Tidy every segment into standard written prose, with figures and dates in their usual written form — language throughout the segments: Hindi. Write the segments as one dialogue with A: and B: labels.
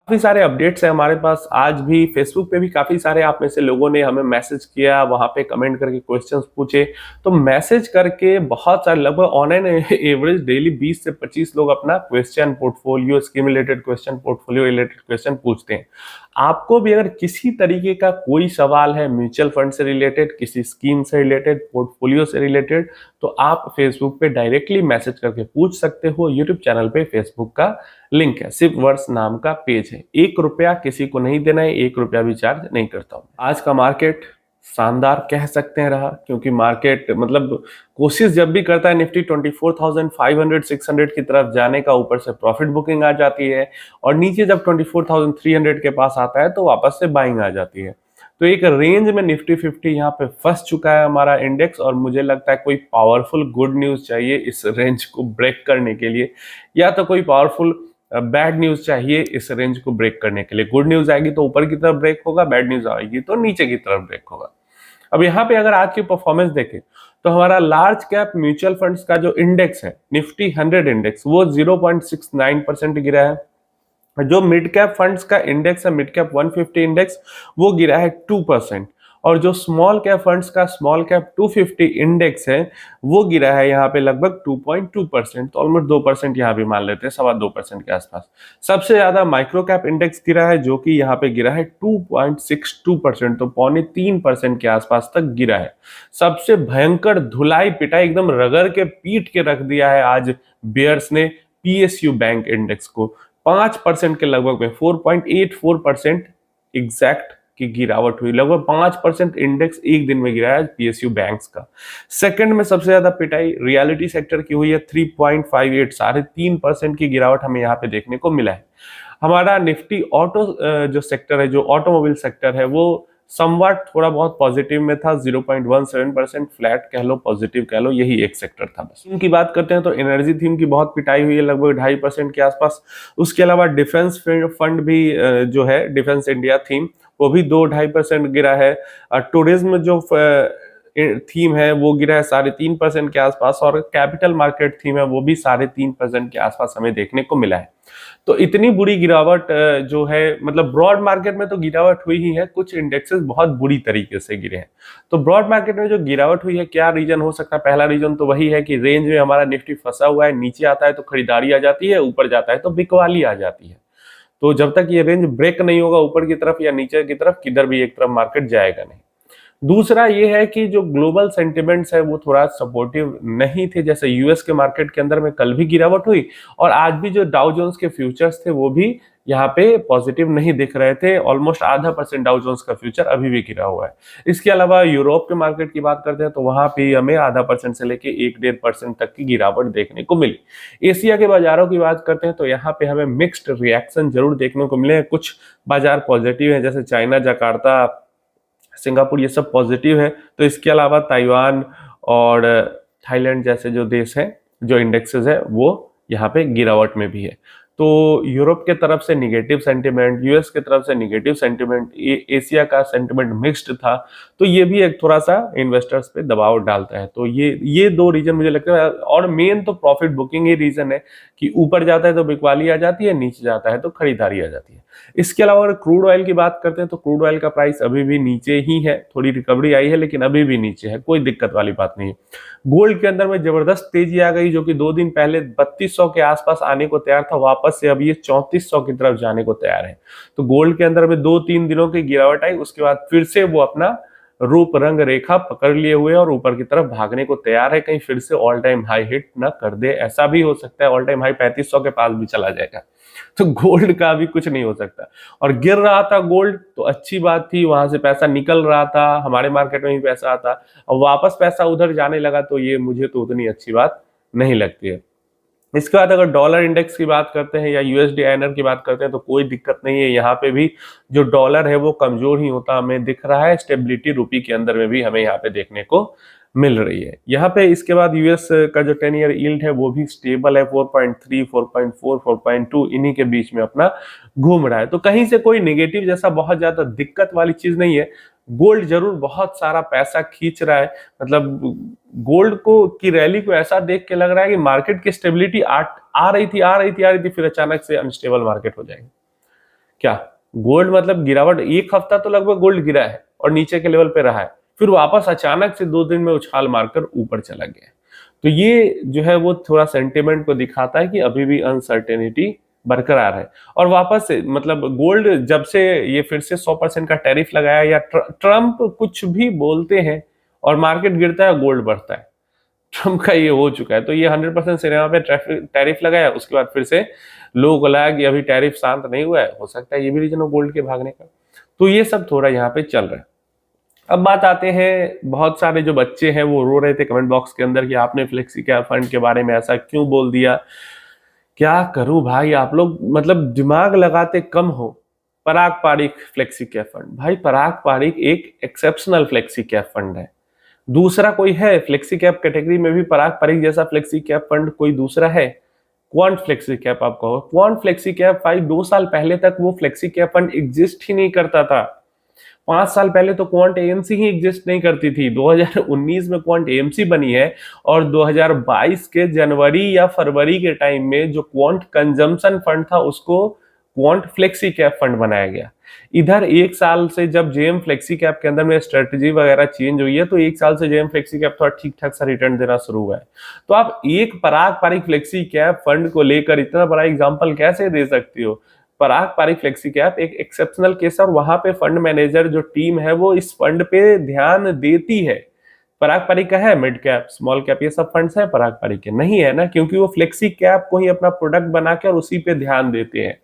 A: काफ़ी सारे अपडेट्स हैं हमारे पास। आज भी फेसबुक पे भी काफ़ी सारे आप में से लोगों ने हमें मैसेज किया, वहाँ पे कमेंट करके क्वेश्चंस पूछे। तो मैसेज करके बहुत सारे लगभग ऑनलाइन एवरेज डेली 20 से 25 लोग अपना question portfolio, scheme related question, portfolio related question पूछते हैं। आपको भी अगर किसी तरीके का कोई सवाल है म्यूचुअल फंड से रिलेटेड, किसी स्कीम से रिलेटेड, पोर्टफोलियो से रिलेटेड, तो आप फेसबुक पे डायरेक्टली मैसेज करके पूछ सकते हो। यूट्यूब चैनल पे फेसबुक का लिंक है, सिर्फ वर्ड्स नाम का पेज है। 1 रुपया किसी को नहीं देना है, 1 रुपया भी चार्ज नहीं करता हूँ। आज का मार्केट शानदार कह सकते हैं रहा, क्योंकि मार्केट मतलब कोशिश जब भी करता है निफ्टी 24,500 600 की तरफ जाने का, ऊपर से प्रॉफिट बुकिंग आ जाती है, और नीचे जब 24,300 के पास आता है तो वापस से बाइंग आ जाती है। तो एक रेंज में निफ्टी 50 यहाँ पे फंस चुका है हमारा इंडेक्स, और मुझे लगता है कोई पावरफुल गुड न्यूज चाहिए इस रेंज को ब्रेक करने के लिए, या तो कोई पावरफुल बैड न्यूज चाहिए इस रेंज को ब्रेक करने के लिए। गुड न्यूज आएगी तो ऊपर की तरफ ब्रेक होगा, बैड न्यूज आएगी तो नीचे की तरफ ब्रेक होगा। अब यहाँ पे अगर आज की परफॉर्मेंस देखें तो हमारा लार्ज कैप म्यूचुअल फंड्स का जो इंडेक्स है निफ्टी 100 इंडेक्स, वो 0.69% गिरा है। जो मिड कैप फंड्स का इंडेक्स है, मिड कैप 150 इंडेक्स, वो गिरा है 2%। और जो स्मॉल कैप फंड्स का स्मॉल कैप 250 इंडेक्स है, वो गिरा है यहाँ पे लगभग 2.2%। तो ऑलमोस्ट 2% यहाँ भी मान लेते हैं, 2.25% के आसपास। सबसे ज्यादा माइक्रो कैप इंडेक्स गिरा है, जो कि यहाँ पे गिरा है 2.62%, तो 3.25% के आसपास तक गिरा है। सबसे भयंकर धुलाई पिटाई एकदम रगड़ के पीट के रख दिया है आज बेयर्स ने पीएसयू बैंक इंडेक्स को। 5% के लगभग में 4.84% एग्जैक्ट की गिरावट हुई। लगभग 5% इंडेक्स एक दिन में गिरा है पीएसयू बैंक्स का। सेकंड में सबसे ज्यादा पिटाई रियलिटी सेक्टर की हुई है, 3.58, 3.5% की गिरावट हमें यहाँ पे देखने को मिला है। हमारा निफ्टी ऑटो जो सेक्टर है, जो ऑटोमोबाइल सेक्टर है, वो समवट थोड़ा बहुत पॉजिटिव में था, 0.17%, फ्लैट कह लो, पॉजिटिव कह लो, यही एक सेक्टर था बस। थीम की बात करते हैं तो एनर्जी थीम की बहुत पिटाई हुई है, लगभग 2.5% के आसपास। उसके अलावा डिफेंस फंड भी जो है, डिफेंस इंडिया थीम, वो भी 2-2.5% गिरा है। टूरिज्म जो थीम है वो गिरा है 3.5% के आसपास, और कैपिटल मार्केट थीम है वो भी 3.5% के आसपास हमें देखने को मिला है। तो इतनी बुरी गिरावट जो है, मतलब ब्रॉड मार्केट में तो गिरावट हुई ही है, कुछ इंडेक्सेस बहुत बुरी तरीके से गिरे हैं। तो ब्रॉड मार्केट में जो गिरावट हुई है, क्या रीजन हो सकता है? पहला रीजन तो वही है कि रेंज में हमारा निफ्टी फंसा हुआ है, नीचे आता है तो खरीदारी आ जाती है, ऊपर जाता है तो बिकवाली आ जाती है। तो जब तक ये रेंज ब्रेक नहीं होगा ऊपर की तरफ या नीचे की तरफ, किधर भी एक तरफ मार्केट जाएगा नहीं। दूसरा ये है कि जो ग्लोबल सेंटिमेंट्स है वो थोड़ा सपोर्टिव नहीं थे। जैसे यूएस के मार्केट के अंदर में कल भी गिरावट हुई, और आज भी जो डाउ जोन्स के फ्यूचर्स थे वो भी यहाँ पे पॉजिटिव नहीं दिख रहे थे। ऑलमोस्ट 0.5% डाउ जोन्स का फ्यूचर अभी भी गिरा हुआ है। इसके अलावा यूरोप के मार्केट की बात करते हैं तो वहां पे हमें 0.5% से लेके 1-1.5% तक की गिरावट देखने को मिली। एशिया के बाजारों की बात करते हैं तो यहाँ पे हमें मिक्स्ड रिएक्शन जरूर देखने को मिले। कुछ बाजार पॉजिटिव है, जैसे चाइना, जकार्ता, सिंगापुर, ये सब पॉजिटिव है। तो इसके अलावा ताइवान और थाईलैंड जैसे जो देश हैं, जो इंडेक्सेस है, वो यहाँ पे गिरावट में भी है। तो यूरोप के तरफ से निगेटिव सेंटिमेंट, यूएस के तरफ से निगेटिव सेंटिमेंट, एशिया का सेंटिमेंट मिक्स्ड था। तो ये भी एक थोड़ा सा इन्वेस्टर्स पे दबाव डालता है। तो ये दो रीजन मुझे लगता है, और मेन तो प्रॉफिट बुकिंग ही रीजन है कि ऊपर जाता है तो बिकवाली आ जाती है, नीचे जाता है तो खरीदारी आ जाती है। इसके अलावा अगर क्रूड ऑयल की बात करते हैं तो क्रूड ऑयल का प्राइस अभी भी नीचे ही है, थोड़ी रिकवरी आई है लेकिन अभी भी नीचे है, कोई दिक्कत वाली बात नहीं है। गोल्ड के अंदर में जबरदस्त तेजी आ गई, जो कि 2 दिन पहले 3200 के आसपास आने को तैयार था, वापस से अभी ये 3400 की तरफ जाने को तैयार है। तो गोल्ड के अंदर में 2-3 दिनों की गिरावट आई, उसके बाद फिर से वो अपना रूप रंग रेखा पकड़ लिए हुए और ऊपर की तरफ भागने को तैयार है। कहीं फिर से ऑल टाइम हाई हिट ना कर दे, ऐसा भी हो सकता है ऑल टाइम हाई 3500 के पास भी चला जाएगा। तो गोल्ड का भी कुछ नहीं हो सकता। और गिर रहा था गोल्ड तो अच्छी बात थी, वहां से पैसा निकल रहा था, हमारे मार्केट में भी पैसा आता, और वापस पैसा उधर जाने लगा, तो ये मुझे तो उतनी अच्छी बात नहीं लगती है। इसके बाद अगर डॉलर इंडेक्स की बात करते हैं या यूएसडी आईएनआर की बात करते हैं तो कोई दिक्कत नहीं है। यहाँ पे भी जो डॉलर है वो कमजोर ही होता हमें दिख रहा है। स्टेबिलिटी रुपी के अंदर में भी हमें यहाँ पे देखने को मिल रही है। यहाँ पे इसके बाद यूएस का जो 10 ईयर यील्ड है वो भी स्टेबल है, 4.3, 4.4, 4.2 इन्हीं के बीच में अपना घूम रहा है। तो कहीं से कोई नेगेटिव जैसा बहुत ज्यादा दिक्कत वाली चीज नहीं है। गोल्ड जरूर बहुत सारा पैसा खींच रहा है, मतलब गोल्ड को की रैली को ऐसा देख के लग रहा है कि मार्केट की स्टेबिलिटी आ रही थी, फिर अचानक से अनस्टेबल मार्केट हो जाएगी। क्या गोल्ड मतलब गिरावट, एक हफ्ता तो लगभग गोल्ड गिरा है और नीचे के लेवल पे रहा है, फिर वापस अचानक से 2 दिन में उछाल मारकर ऊपर चला गया। तो ये जो है वो थोड़ा सेंटिमेंट को दिखाता है कि अभी भी अनसर्टेनिटी बरकरार है। और वापस से मतलब गोल्ड जब से ये फिर से 100% का टैरिफ लगाया या ट्रम्प कुछ भी बोलते हैं और मार्केट गिरता है, गोल्ड बढ़ता है। ट्रम्प का ये हो चुका है। तो ये 100% सिनेमा पे टैरिफ लगाया, उसके बाद फिर से लोगों को लगा कि अभी टैरिफ शांत नहीं हुआ है, हो सकता है ये भी रीजन हो गोल्ड के भागने का। तो ये सब थोड़ा यहाँ पे चल रहा है। अब बात आते हैं, बहुत सारे जो बच्चे हैं वो रो रहे थे कमेंट बॉक्स के अंदर कि आपने फ्लेक्सी कैप फंड के बारे में ऐसा क्यों बोल दिया। क्या करूं भाई, आप लोग मतलब दिमाग लगाते कम हो। पराग पारिक फ्लेक्सी कैप फंड, भाई पराग पारिक एक एक्सेप्शनल फ्लेक्सी कैप फंड है। दूसरा कोई है फ्लेक्सी कैप कैटेगरी में भी पराग पारिक जैसा फ्लेक्सी कैप फंड कोई दूसरा है? क्वांट फ्लेक्सी कैप आप कहो, क्वांट फ्लेक्सी कैप भाई 2 साल पहले तक वो फ्लेक्सी कैप फंड एग्जिस्ट ही नहीं करता था। 5 साल पहले तो क्वांट एएमसी ही एग्जिस्ट नहीं करती थी। 2019 में क्वांट एएमसी बनी है और 2022 के जनवरी या फरवरी के टाइम में जो क्वांट कंजम्पशन फंड था उसको क्वांट फ्लेक्सी कैप फंड बनाया गया। इधर 1 साल से जब जेएम फ्लेक्सी कैप के अंदर में स्ट्रेटजी वगैरह चेंज हुई है तो 1 साल से जेएम फ्लेक्सी कैप थोड़ा ठीक ठाक सा रिटर्न देना शुरू हुआ है। तो आप एक पराग पारिक फ्लेक्सी कैप फंड को लेकर इतना बड़ा एग्जांपल कैसे दे सकते हो? पराग पारिक फ्लेक्सी कैप एक एक्सेप्शनल केस है और वहां पे फंड मैनेजर जो टीम है वो इस फंड पे ध्यान देती है। पराग पारिक का है मिड कैप स्मॉल कैप ये सब फंड्स है, पराग पारिक के नहीं है ना, क्योंकि वो फ्लेक्सी कैप को ही अपना प्रोडक्ट बना के और उसी पे ध्यान देते हैं।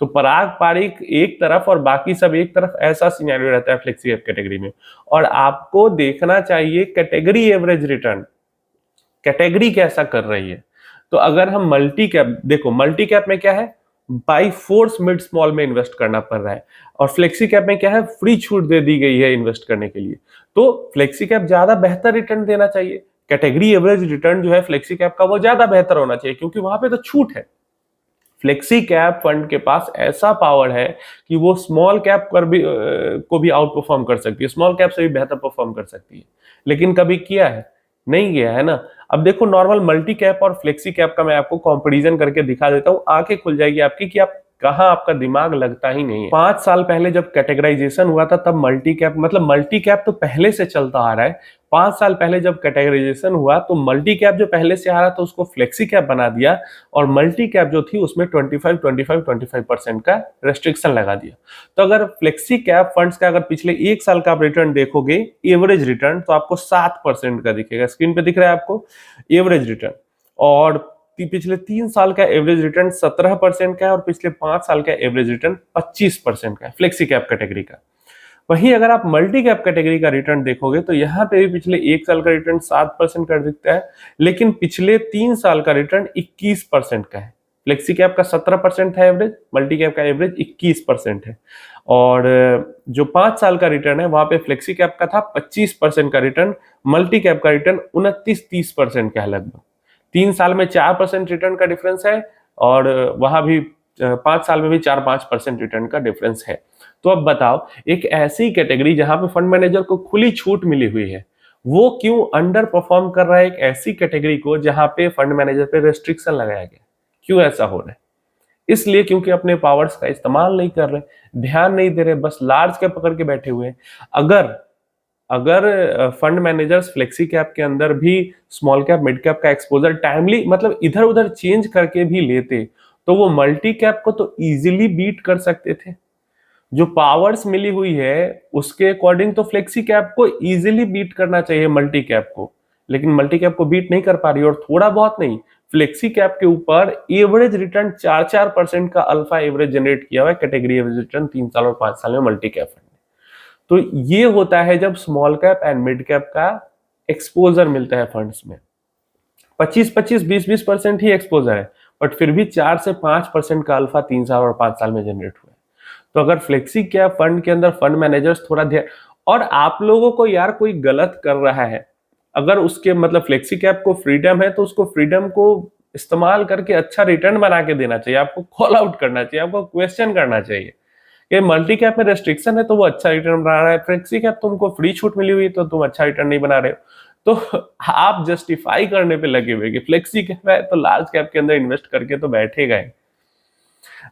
A: तो पराग पारिक एक तरफ और बाकी सब एक तरफ, ऐसा सिनेरियो रहता है फ्लेक्सी कैप कैटेगरी में। और आपको देखना चाहिए कैटेगरी एवरेज रिटर्न, कैटेगरी कैसा कर रही है। तो अगर हम मल्टी कैप देखो, मल्टी कैप में क्या है, बाई फोर्स मिड स्मॉल में इन्वेस्ट करना पड़ रहा है और फ्लेक्सी कैप में क्या है, फ्री छूट दे दी गई है इन्वेस्ट करने के लिए। तो फ्लेक्सी कैप ज्यादा बेहतर रिटर्न देना चाहिए। कैटेगरी एवरेज रिटर्न जो है फ्लेक्सी कैप का वो ज्यादा बेहतर होना चाहिए क्योंकि वहां पे तो छूट है। फ्लेक्सी कैप फंड के पास ऐसा पावर है कि वो स्मॉल कैप पर भी को भी आउट परफॉर्म कर सकती है, स्मॉल कैप से भी बेहतर परफॉर्म कर सकती है। लेकिन कभी किया है? नहीं किया है ना। अब देखो नॉर्मल मल्टी कैप और फ्लेक्सी कैप का मैं आपको कंपैरिजन करके दिखा देता हूं, आंखें खुल जाएगी आपकी कि आप कहां आपका दिमाग लगता ही नहीं है। 5 साल पहले जब कैटेगराइजेशन हुआ था तब मल्टी कैप मतलब मल्टी कैप तो पहले से चलता आ रहा है। 5 साल पहले जब कैटेगराइजेशन हुआ तो मल्टी कैप जो पहले से आ रहा था उसको फ्लेक्सी कैप बना दिया और मल्टी कैप जो थी उसमें 25% का रेस्ट्रिक्शन लगा दिया। तो अगर फ्लेक्सी कैप फंड्स का अगर पिछले 1 साल का आप रिटर्न देखोगे एवरेज रिटर्न तो आपको 7% का दिखेगा, स्क्रीन पे दिख रहा है आपको एवरेज रिटर्न। और पिछले 3 साल का एवरेज रिटर्न 17% का है और पिछले 5 साल का एवरेज रिटर्न 25% का है फ्लेक्सी कैप कैटेगरी का। वहीं अगर आप मल्टी कैप कैटेगरी का रिटर्न देखोगे तो यहाँ पे भी पिछले 1 साल का रिटर्न 7% का दिखता है, लेकिन पिछले 3 साल का रिटर्न 21% का है। फ्लेक्सी कैप का 17% था एवरेज, मल्टी कैप का एवरेज 21% है। और जो 5 साल का रिटर्न है वहां पे फ्लेक्सी कैप का था 25% का रिटर्न, मल्टी कैप का रिटर्न 29-30% का है लगभग। 3 साल में 4% रिटर्न का डिफरेंस है और वहां भी 5 साल में भी 4-5% रिटर्न का डिफरेंस है। तो अब बताओ एक ऐसी कैटेगरी जहां पे फंड मैनेजर को खुली छूट मिली हुई है वो क्यों अंडर परफॉर्म कर रहा है एक ऐसी कैटेगरी को जहां पे फंड मैनेजर पे रेस्ट्रिक्शन लगाया गया? क्यों ऐसा हो रहा है? इसलिए क्योंकि अपने पावर्स का इस्तेमाल नहीं कर रहे, ध्यान नहीं दे रहे, बस लार्ज कैप पकड़ के बैठे हुए हैं। अगर अगर फंड मैनेजर्स फ्लेक्सी कैप के अंदर भी स्मॉल कैप मिड कैप का एक्सपोजर टाइमली मतलब इधर उधर चेंज करके भी लेते तो वो मल्टी कैप को तो इजीली बीट कर सकते थे। जो पावर्स मिली हुई है उसके अकॉर्डिंग तो फ्लेक्सी कैप को इजीली बीट करना चाहिए मल्टी कैप को, लेकिन मल्टी कैप को बीट नहीं कर पा रही। और थोड़ा बहुत नहीं, फ्लेक्सी कैप के ऊपर एवरेज रिटर्न 4-4% का अल्फा एवरेज जनरेट किया हुआ है कैटेगरी एवरेज रिटर्न 3 साल और 5 साल में मल्टी कैप फंड। तो ये होता है जब small cap and mid cap का एक्सपोजर मिलता है फंड्स में। 25-25, 20-20% ही एक्सपोजर है बट फिर भी 4 से 5% का अल्फा 3 साल और 5 साल में जनरेट हुआ है। तो अगर फ्लेक्सी कैप फंड के अंदर फंड मैनेजर्स थोड़ा ध्यान, और आप लोगों को यार कोई गलत कर रहा है, अगर उसके मतलब फ्लेक्सी कैप को फ्रीडम है तो उसको फ्रीडम को इस्तेमाल करके अच्छा रिटर्न बना के देना चाहिए। आपको कॉल आउट करना चाहिए, आपको क्वेश्चन करना चाहिए कि मल्टी कैप में रेस्ट्रिक्शन है तो वो अच्छा रिटर्न बना रहा है, फ्लेक्सी कैप तुमको फ्री छूट मिली हुई तो तुम अच्छा रिटर्न नहीं बना रहे हो। तो आप जस्टिफाई करने पे लगे हुए कि फ्लेक्सी कैप है तो लार्ज कैप के अंदर इन्वेस्ट करके तो बैठेगा ही।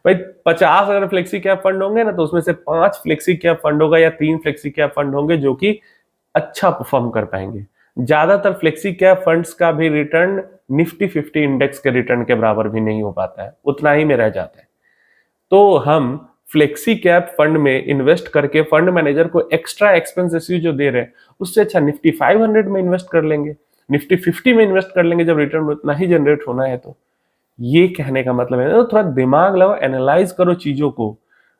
A: भाई 50 अगर फ्लेक्सी कैप फंड होंगे ना, तो उसमें से 5 फ्लेक्सी कैप फंड होगा या 3 फ्लेक्सी कैप फंड होंगे जो कि अच्छा परफॉर्म कर पाएंगे। ज्यादातर फ्लेक्सी कैप फंड्स का भी रिटर्न निफ्टी 50 इंडेक्स के रिटर्न के बराबर भी नहीं हो पाता है, उतना ही में रह जाता है। तो हम फ्लेक्सी कैप फंड में इन्वेस्ट करके फंड मैनेजर को एक्स्ट्रा एक्सपेंस रेशियो जो दे रहे हैं, उससे अच्छा निफ्टी 500 में इन्वेस्ट कर लेंगे, निफ्टी 50 में इन्वेस्ट कर लेंगे, जब रिटर्न उतना ही जनरेट होना है। तो ये कहने का मतलब है तो थोड़ा दिमाग लगाओ, एनालाइज करो चीजों को,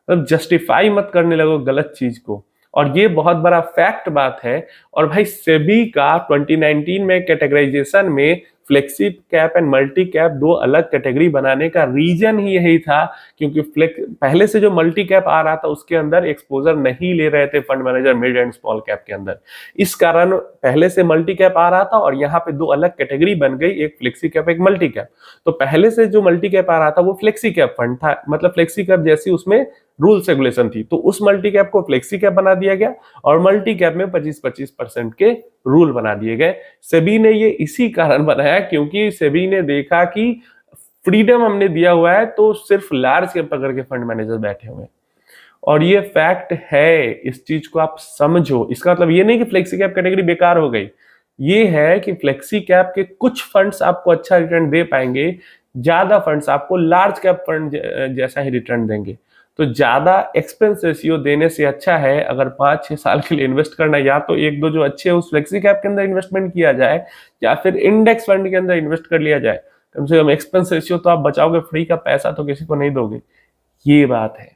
A: मतलब जस्टिफाई मत करने लगो गलत चीज को। और ये बहुत बड़ा फैक्ट बात है। और भाई सेबी का 2019 में कैटेगराइजेशन में flexi cap and multi cap दो अलग कैटेगरी बनाने का रीजन ही यही था, क्योंकि पहले से जो मल्टी कैप आ रहा था उसके अंदर एक्सपोजर नहीं ले रहे थे fund manager mid and small cap के अंदर। इस कारण पहले से मल्टी कैप आ रहा था और यहाँ पे दो अलग कैटेगरी बन गई, एक फ्लेक्सी कैप एक मल्टी कैप। तो पहले से जो मल्टी कैप आ रहा था वो फ्लेक्सी कैप फंड था, मतलब फ्लेक्सी कैप जैसी उसमें रूल्स रेगुलेशन थी, तो उस मल्टी कैप को फ्लेक्सी कैप बना दिया गया और मल्टी कैप में 25-25% के रूल बना दिए गए। सेबी ने ये इसी कारण बनाया क्योंकि सेबी ने देखा कि फ्रीडम हमने दिया हुआ है तो सिर्फ लार्ज कैप पकड़ के फंड मैनेजर बैठे हुए हैं। और ये फैक्ट है, इस चीज को आप समझो। इसका मतलब ये नहीं कि फ्लेक्सी कैप कैटेगरी बेकार हो गई, ये है कि फ्लेक्सी कैप के कुछ फंड्स आपको अच्छा रिटर्न दे पाएंगे, ज्यादा फंड्स आपको लार्ज कैप फंड जैसा ही रिटर्न देंगे। तो ज्यादा एक्सपेंस रेशियो देने से अच्छा है अगर 5-6 साल के लिए इन्वेस्ट करना, या तो एक दो जो अच्छे उस फ्लेक्सी कैप के अंदर इन्वेस्टमेंट किया जाए या फिर इंडेक्स फंड के अंदर इन्वेस्ट कर लिया जाए। कम से कम एक्सपेंस रेशियो तो आप बचाओगे, फ्री का पैसा तो किसी को नहीं दोगे। ये बात है।